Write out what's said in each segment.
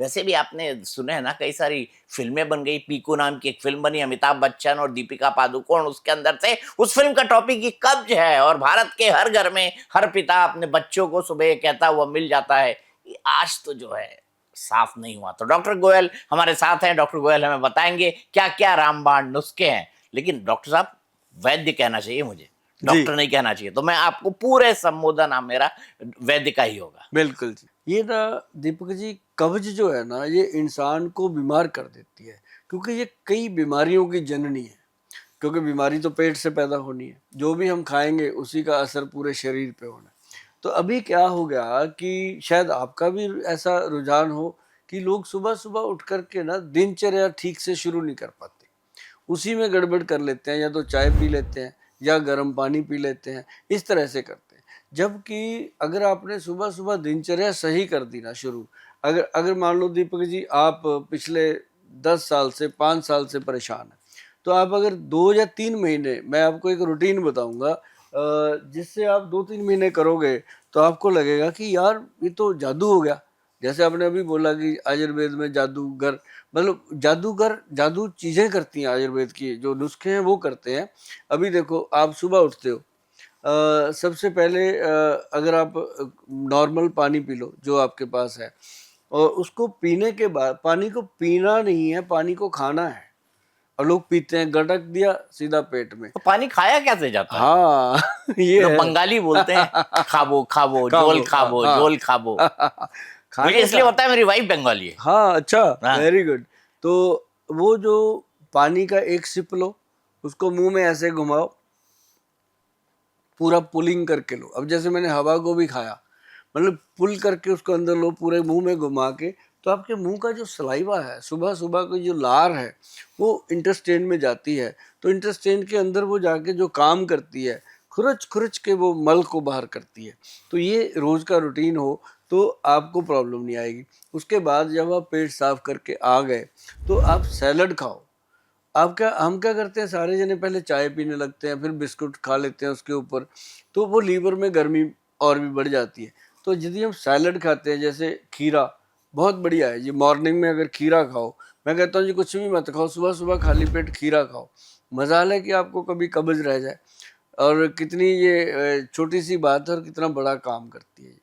वैसे भी आपने सुने हैं ना, कई सारी फिल्में बन गई। पीकू नाम की एक फिल्म बनी, अमिताभ बच्चन और दीपिका पादुकोण उसके अंदर थे। उस फिल्म का टॉपिक ही कब्ज है, और भारत के हर घर में हर पिता अपने बच्चों को सुबह कहता हुआ मिल जाता है। ये आज तो जो है साफ नहीं हुआ। तो डॉक्टर गोयल हमारे साथ हैं। डॉक्टर गोयल हमें बताएंगे क्या क्या रामबाण नुस्खे हैं। लेकिन डॉक्टर साहब, वैद्य कहना चाहिए मुझे, जी डॉक्टर नहीं कहना चाहिए। तो मैं आपको पूरे संबोधन आप मेरा वैद्य का ही होगा। बिल्कुल जी। ये ना दीपक जी, कब्ज जो है ना, ये इंसान को बीमार कर देती है, क्योंकि ये कई बीमारियों की जननी है। क्योंकि बीमारी तो पेट से पैदा होनी है, जो भी हम खाएंगे उसी का असर पूरे शरीर पे होना है। तो अभी क्या हो गया कि शायद आपका भी ऐसा रुझान हो कि लोग सुबह सुबह उठ करके ना दिनचर्या ठीक से शुरू नहीं कर पाते, उसी में गड़बड़ कर लेते हैं, या तो चाय पी लेते हैं या गर्म पानी पी लेते हैं, इस तरह से करते हैं। जबकि अगर आपने सुबह सुबह दिनचर्या सही कर दी ना शुरू, अगर अगर मान लो दीपक जी, आप पिछले 10 साल से 5 साल से परेशान हैं, तो आप अगर 2 या 3 महीने, मैं आपको एक रूटीन बताऊंगा जिससे आप 2-3 महीने करोगे तो आपको लगेगा कि यार ये तो जादू हो गया। जैसे आपने अभी बोला कि आयुर्वेद में जादूगर, मतलब जादूगर जादू चीजें करती हैं, आयुर्वेद की जो नुस्खे हैं वो करते हैं। अभी देखो, आप सुबह उठते हो, सबसे पहले अगर आप नॉर्मल पानी पी लो जो आपके पास है, और उसको पीने के बाद, पानी को पीना नहीं है, पानी को खाना है। और लोग पीते हैं, गटक दिया सीधा पेट में। तो पानी खाया कैसे जाता है? हाँ ये लोग है। बंगाली बोलते हैं, खाबो खाबो जोल खाबो, खाबो हाँ जोल खाबो। मुझे खाने इसलिए का। पता है, मेरी वाइफ बंगाली है। हाँ अच्छा, हाँ। Very good. तो वो जो पानी का एक सिप लो, उसको मुंह में ऐसे घुमाओ, पूरा पुलिंग करके लो। अब जैसे मैंने हवा को भी खाया, मतलब पुल करके उसको अंदर लो, पूरे मुंह में घुमा के। तो आपके मुंह का जो सलाइवा है, सुबह सुबह की जो लार है, वो इंटेस्टाइन में जाती है। तो इंटेस्टाइन के अंदर वो जाके जो काम करती है, खुरच खुरच के वो मल को बाहर करती है। तो ये रोज का रूटीन हो तो आपको प्रॉब्लम नहीं आएगी। उसके बाद जब आप पेट साफ करके आ गए, तो आप सैलड खाओ। आप क्या, हम क्या करते हैं, सारे जने पहले चाय पीने लगते हैं, फिर बिस्कुट खा लेते हैं उसके ऊपर, तो वो लीवर में गर्मी और भी बढ़ जाती है। तो यदि हम सैलड खाते हैं, जैसे खीरा, बहुत बढ़िया है जी। मॉर्निंग में अगर खीरा खाओ, मैं कहता हूँ जी कुछ भी मत खाओ, सुबह सुबह खाली पेट खीरा खाओ। मजाल है कि आपको कभी कब्ज रह जाए। और कितनी ये छोटी सी बात है और कितना बड़ा काम करती है।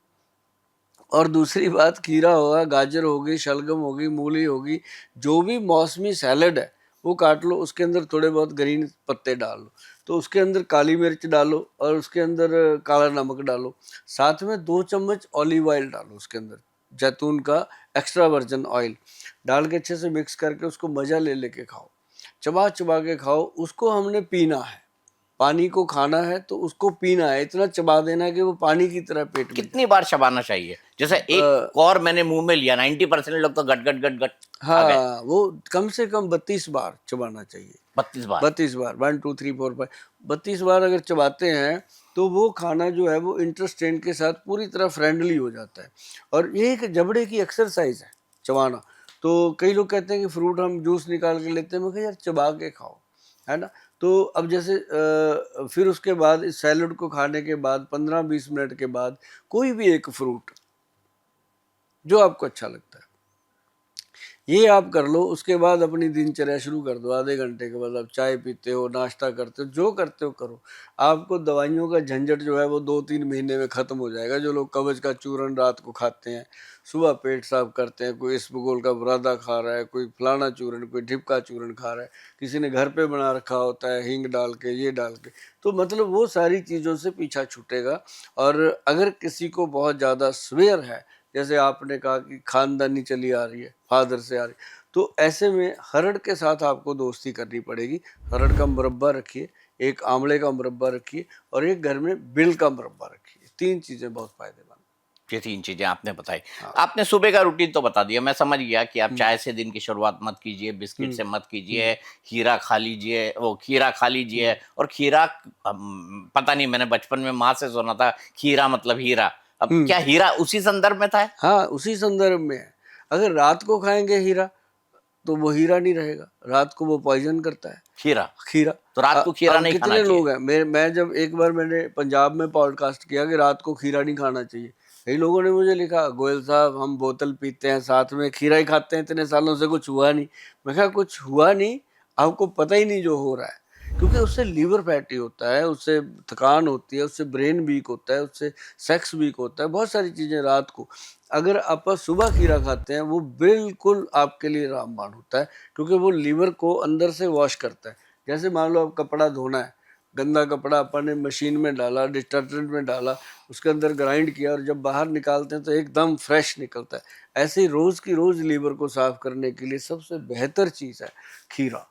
और दूसरी बात, खीरा होगा, गाजर होगी, शलगम होगी, मूली होगी, जो भी मौसमी सैलड है वो काट लो, उसके अंदर थोड़े बहुत ग्रीन पत्ते डाल लो, तो उसके अंदर काली मिर्च डालो, और उसके अंदर काला नमक डालो, साथ में 2 चम्मच ऑलिव ऑयल डालो उसके अंदर, जैतून का एक्स्ट्रा वर्जन ऑयल डाल के अच्छे से मिक्स करके उसको मजा ले लेके खाओ, चबा चबा के खाओ। उसको हमने पीना है, पानी को खाना है तो उसको पीना है, इतना चबा देना है कि वो पानी की तरह पेट में कितनी बार चबाना चाहिए? जैसे एक जाए। कौर मैंने मुंह में लिया, 90% लोग तो गट गट गट गट खा गए। हाँ, वो कम से कम 32 बार चबाना चाहिए। 32 बार? 32 बार, 1 2 3 4 5, 32 बार अगर चबाते हैं तो वो खाना जो है वो इंटेस्टाइन के साथ पूरी तरह फ्रेंडली हो जाता है। और ये एक जबड़े की एक्सरसाइज है चबाना। तो कई लोग कहते हैं कि फ्रूट हम जूस निकाल के लेते हैं, मैं कहा यार चबा के खाओ, है ना। तो अब जैसे फिर उसके बाद इस सैलड को खाने के बाद 15-20 मिनट के बाद कोई भी एक फ्रूट जो आपको अच्छा लगता है ये आप कर लो। उसके बाद अपनी दिनचर्या शुरू कर दो। आधे घंटे के बाद आप चाय पीते हो, नाश्ता करते हो, जो करते हो करो। आपको दवाइयों का झंझट जो है वो 2-3 महीने में ख़त्म हो जाएगा। जो लोग कब्ज का चूरन रात को खाते हैं, सुबह पेट साफ करते हैं, कोई इसबगोल का बुरादा खा रहा है, कोई फलाना चूरन, कोई ढिपका चूरन खा रहा है, किसी ने घर पे बना रखा होता है हींग डाल के, ये डाल के, तो मतलब वो सारी चीज़ों से पीछा छूटेगा। और अगर किसी को बहुत ज़्यादा स्वेयर है, जैसे आपने कहा कि खानदानी चली आ रही है, फादर से आ रही, तो ऐसे में हरड़ के साथ आपको दोस्ती करनी पड़ेगी। हरड़ का मुरब्बा रखिए, एक आंवले का मुरब्बा रखिए, और एक घर में बिल का मुरब्बा रखिए। 3 चीज़ें बहुत फायदेमंद। ये 3 चीजें आपने बताई। हाँ। आपने सुबह का रूटीन तो बता दिया, मैं समझ गया कि आप चाय से दिन की शुरुआत मत कीजिए, बिस्किट से मत कीजिए, खीरा खा लीजिए, वो खीरा खा लीजिए। और खीरा, पता नहीं, मैंने बचपन में माँ से सुना था खीरा मतलब हीरा। अब हम्म क्या हीरा उसी संदर्भ में था? हाँ, उसी संदर्भ में है। अगर रात को खाएंगे हीरा तो वो हीरा नहीं रहेगा, रात को वो पॉइजन करता है खीरा? खीरा। तो रात को खीरा अब नहीं खाना कितने चाहिए? लोग हैं, मैं जब एक बार मैंने पंजाब में पॉडकास्ट किया कि रात को खीरा नहीं खाना चाहिए, कई लोगों ने मुझे लिखा, गोयल साहब हम बोतल पीते हैं साथ में, खीरा ही खाते हैं इतने सालों से, कुछ हुआ नहीं। मैं कहा कुछ हुआ नहीं, आपको पता ही नहीं जो हो रहा है, क्योंकि उससे लीवर फैटी होता है, उससे थकान होती है, उससे ब्रेन वीक होता है, उससे सेक्स वीक होता है, बहुत सारी चीज़ें रात को। अगर आप सुबह खीरा खाते हैं वो बिल्कुल आपके लिए रामबाण होता है, क्योंकि वो लीवर को अंदर से वॉश करता है। जैसे मान लो आप कपड़ा धोना है, गंदा कपड़ा अपन ने मशीन में डाला, डिटर्जेंट में डाला, उसके अंदर ग्राइंड किया और जब बाहर निकालते हैं तो एकदम फ्रेश निकलता है। ऐसे ही रोज़ की रोज़ लीवर को साफ करने के लिए सबसे बेहतर चीज़ है खीरा।